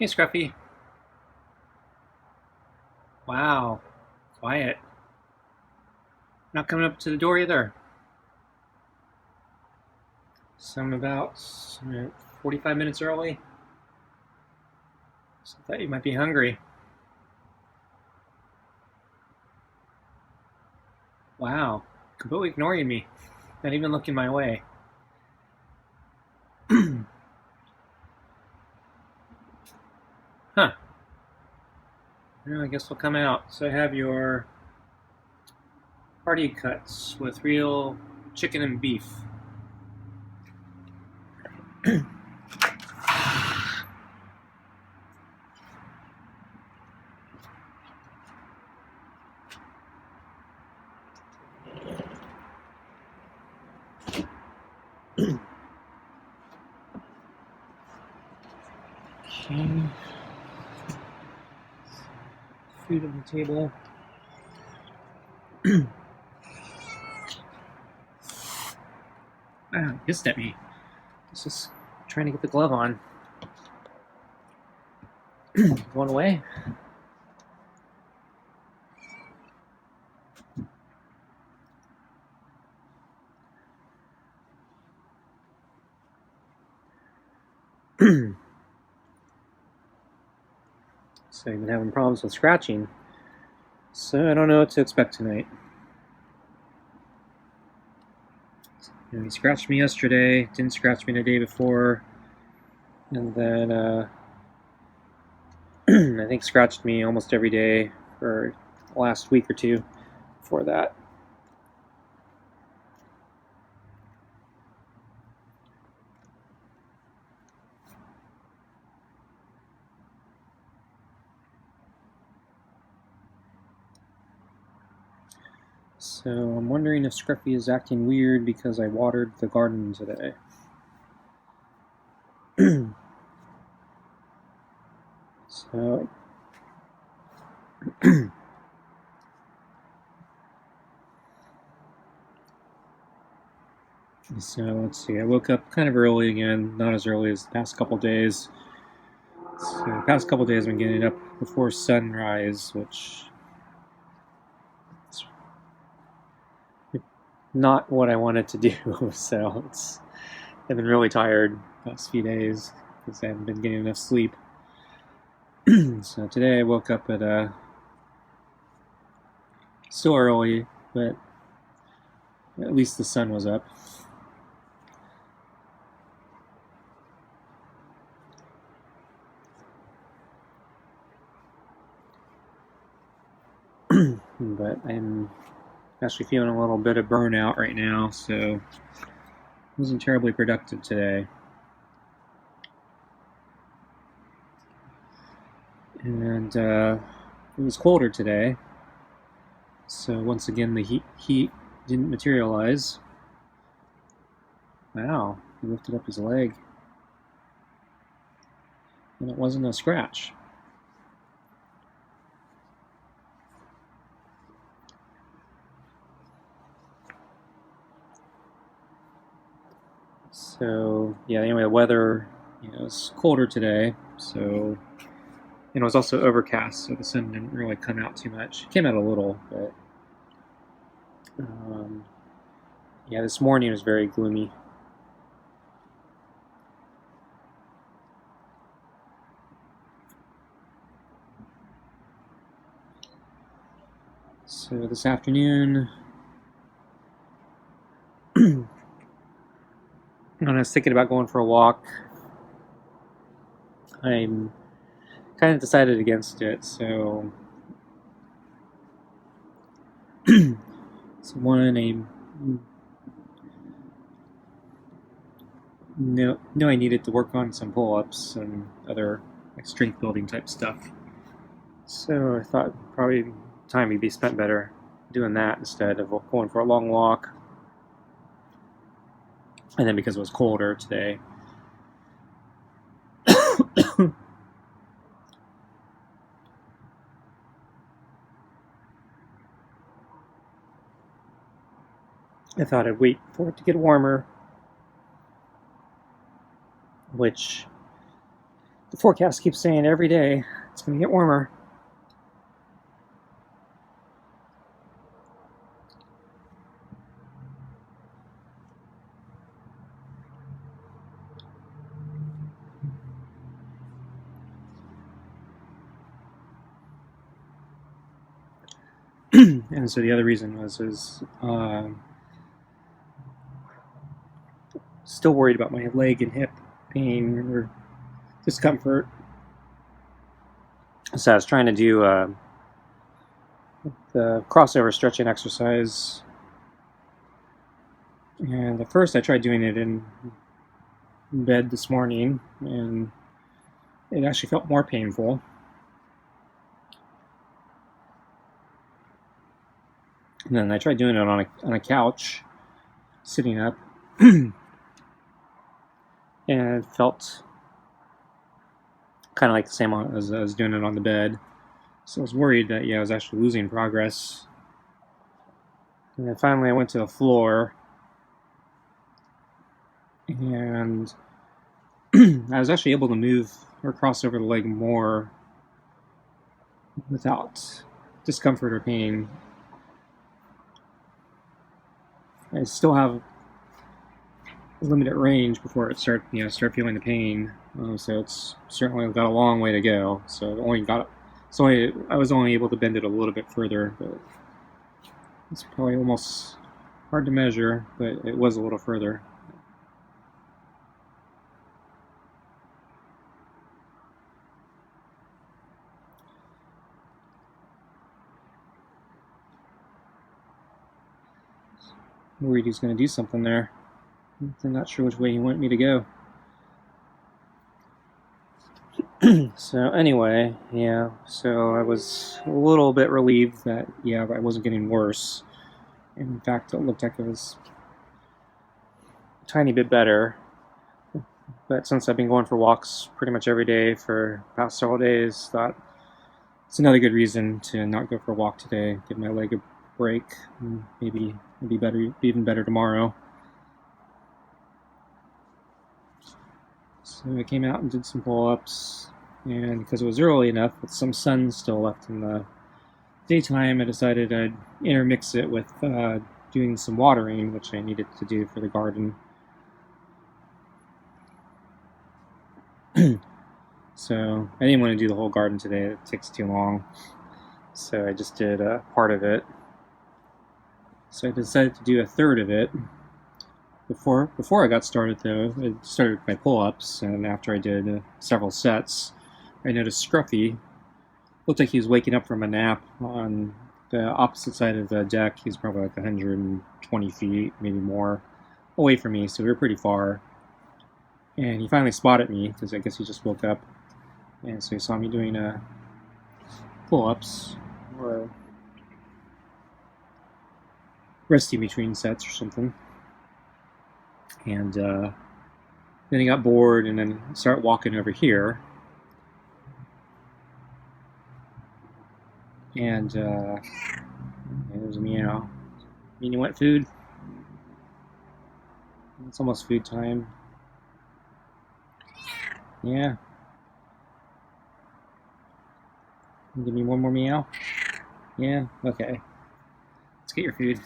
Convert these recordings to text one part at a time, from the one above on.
Hey, Scruffy. Wow. Quiet. Not coming up to the door either. So I'm about 45 minutes early. So I thought you might be hungry. Wow. Completely ignoring me. Not even looking my way. Huh. Well, I guess we'll come out. So I have your party cuts with real chicken and beef. Okay. Food on the table. Wow, hissed at me. He's just trying to get the glove on. Going away. So I've been having problems with scratching. So I don't know what to expect tonight. He scratched me yesterday, didn't scratch me the day before, and then I think scratched me almost every day for the last week or two before that. So I'm wondering if Scruffy is acting weird because I watered the garden today. So So let's see, I woke up kind of early again, not as early as the past couple days. So the past couple days I've been getting up before sunrise, which is not what I wanted to do. So I've been really tired the past few days because I haven't been getting enough sleep. So today I woke up at still early, but at least the sun was up. But I'm actually feeling a little bit of burnout right now, so I wasn't terribly productive today. And it was colder today, so once again the heat didn't materialize. Wow, he lifted up his leg, and it wasn't a scratch. So yeah, anyway, the weather is colder today, so and it was also overcast, so the sun didn't really come out too much. It came out a little, but yeah, this morning was very gloomy. So this afternoon, when I was thinking about going for a walk, I'm kind of decided against it. So, so one, I know I needed to work on some pull-ups and other like strength building type stuff. So I thought probably time would be spent better doing that instead of going for a long walk. And then because it was colder today, I thought I'd wait for it to get warmer, which The forecast keeps saying every day it's going to get warmer. And so the other reason was still worried about my leg and hip pain or discomfort. So I was trying to do the crossover stretching exercise, and at first I tried doing it in bed this morning, and it actually felt more painful. And then I tried doing it on a couch, sitting up, and it felt kind of like the same as I was doing it on the bed. So I was worried that, I was actually losing progress. And then finally I went to the floor, and I was actually able to move or cross over the leg more without discomfort or pain. I still have a limited range before it start feeling the pain. So it's certainly got a long way to go. So I was only able to bend it a little bit further, but it's probably almost hard to measure, but it was a little further. Worried he's going to do something there. I'm not sure which way he wanted me to go. So anyway, so I was a little bit relieved that, I wasn't getting worse. In fact, it looked like it was a tiny bit better. But since I've been going for walks pretty much every day for the past several days, thought it's another good reason to not go for a walk today, give my leg a break, and maybe it'll be even better tomorrow. So I came out and did some pull-ups, and because it was early enough with some sun still left in the daytime, I decided I'd intermix it with doing some watering, which I needed to do for the garden. So I didn't want to do the whole garden today, it takes too long. So I just did part of it. So I decided to do a third of it. Before I got started, though, I started my pull-ups, and after I did several sets, I noticed Scruffy looked like he was waking up from a nap on the opposite side of the deck. He's probably like 120 feet, maybe more, away from me, so we were pretty far. And he finally spotted me, because I guess he just woke up. And so he saw me doing pull-ups, or resting between sets or something. And then he got bored and then started walking over here. And there's a meow. You want food? It's almost food time. Yeah. Give me one more meow? Yeah? Okay. Let's get your food.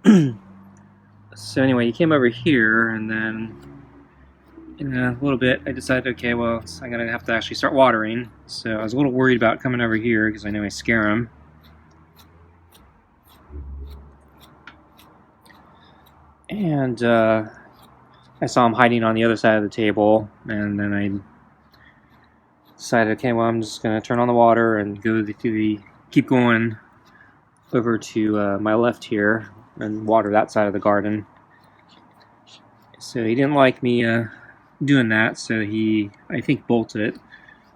Okay. So anyway, he came over here, and then in a little bit I decided, okay, well, I'm going to have to actually start watering. So I was a little worried about coming over here because I know I scare him. And I saw him hiding on the other side of the table, and then I decided, okay, well, I'm just going to turn on the water and keep going over to my left here and water that side of the garden. So he didn't like me doing that, so he, I think, bolted.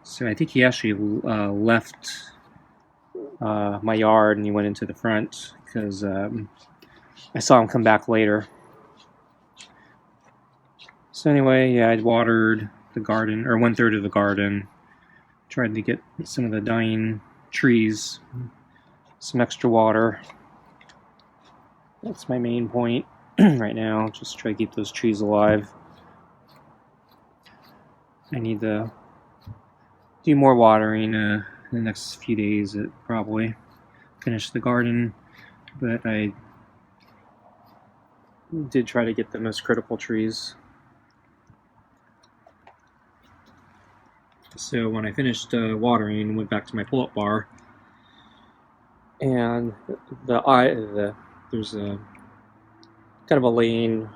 So I think he actually left my yard and he went into the front because I saw him come back later. So anyway, I'd watered the garden, or 1/3 of the garden, tried to get some of the dying trees some extra water. That's my main point right now. Just try to keep those trees alive. I need to do more watering in the next few days. Probably finish the garden, but I did try to get the most critical trees. So when I finished watering, went back to my pull-up bar, and there's a kind of a lane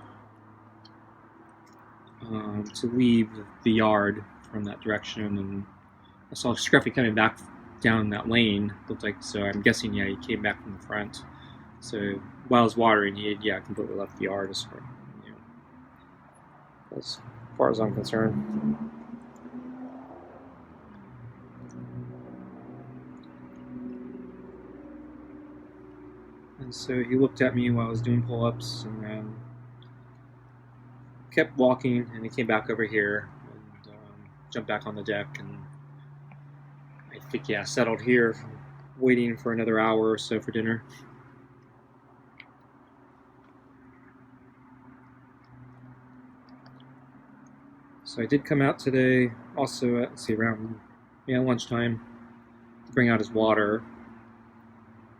to leave the yard from that direction, and I saw Scruffy coming back down that lane. Looked like, so I'm guessing, yeah, he came back from the front. So while I was watering, he had, completely left the yard, as far as I'm concerned. And so he looked at me while I was doing pull-ups, and then kept walking, and he came back over here and jumped back on the deck, and I think, settled here, waiting for another hour or so for dinner. So I did come out today, also at, around lunchtime, to bring out his water,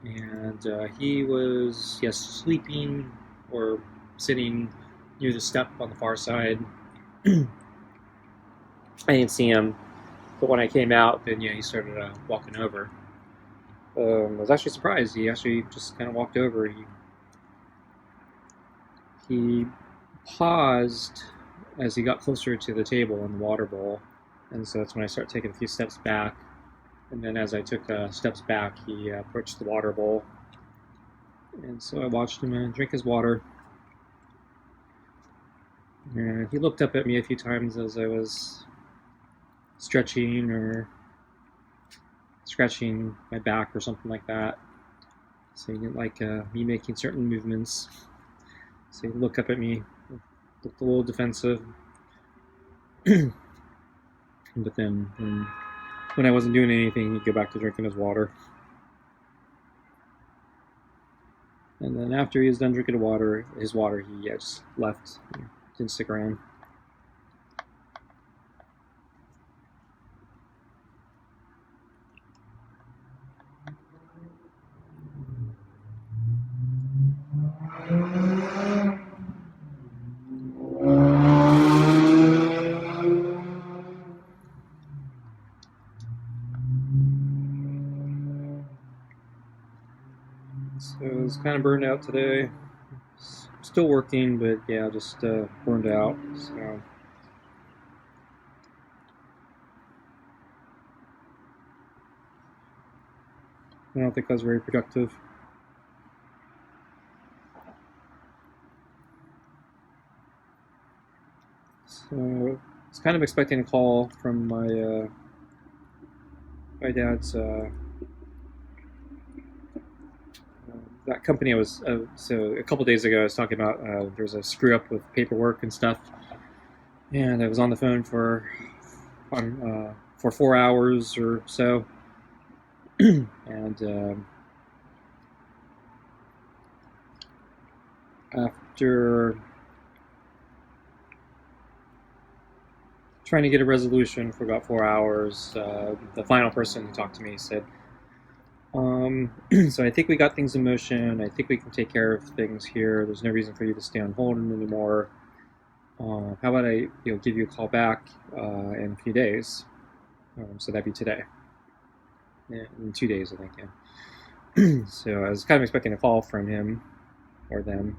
and he was sleeping or sitting near the step on the far side. I didn't see him, but when I came out, then he started walking over. I was actually surprised. He actually just kind of walked over. He paused as he got closer to the table and the water bowl, and so that's when I started taking a few steps back. And then as I took steps back, he approached the water bowl, and so I watched him drink his water. And he looked up at me a few times as I was stretching or scratching my back or something like that. So he didn't like me making certain movements. So he'd look up at me, looked a little defensive. But then when I wasn't doing anything, he'd go back to drinking his water. And then after he was done drinking his water, he just left. He didn't stick around. So I was kind of burned out today. Still working, but just burned out. So I don't think I was very productive. So I was kind of expecting a call from my dad's that company I was so a couple days ago I was talking about there's a screw up with paperwork and stuff, and I was on the phone for 4 hours or so, and after trying to get a resolution for about 4 hours, the final person who talked to me said, so I think we got things in motion. I think we can take care of things here. There's no reason for you to stay on hold anymore. How about I give you a call back in a few days? So that'd be today. In 2 days, I think, yeah. So I was kind of expecting a call from him or them.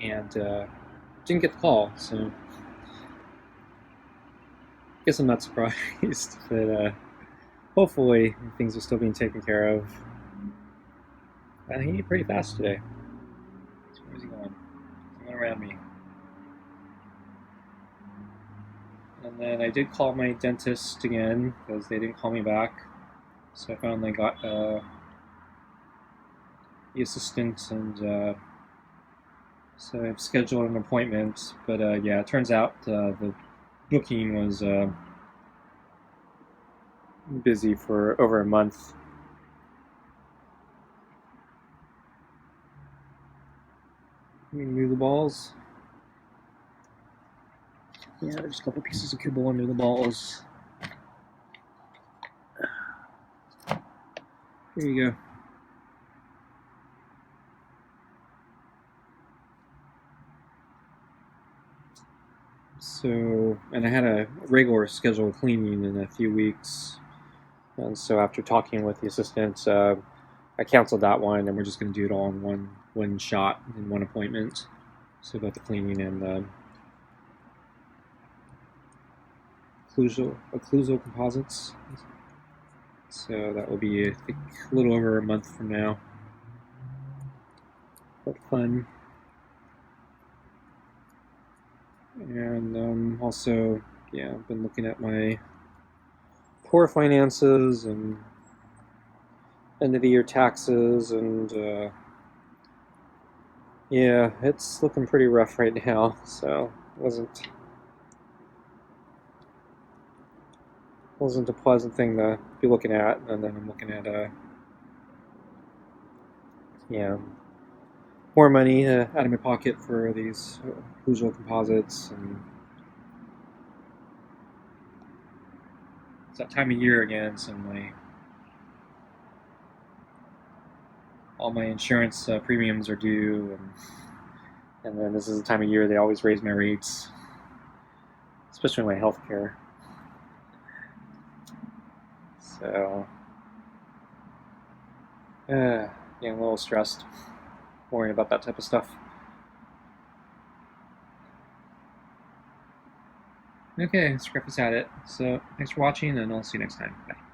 And didn't get the call, so I guess I'm not surprised. But hopefully things are still being taken care of. He ate pretty fast today. So where's he going? He's going around me. And then I did call my dentist again because they didn't call me back. So I finally got the assistant, and so I've scheduled an appointment. But it turns out the booking was busy for over a month. Move the balls. Yeah, there's a couple pieces of kibble under the balls. There you go. So, and I had a regular scheduled cleaning in a few weeks. And so after talking with the assistant, I canceled that one, and we're just going to do it all in one shot, in one appointment. So both the cleaning and the occlusal composites. So that will be, I think, a little over a month from now. But fun. And also, yeah, I've been looking at my poor finances and end of the year taxes, and yeah, it's looking pretty rough right now. So wasn't a pleasant thing to be looking at. And then I'm looking at yeah, more money out of my pocket for these occlusal composites, and it's that time of year again, so all my insurance premiums are due, and then this is the time of year they always raise my rates, especially my health care. So, getting a little stressed, worrying about that type of stuff. Okay, Scruffy's had it. So, thanks for watching, and I'll see you next time. Bye.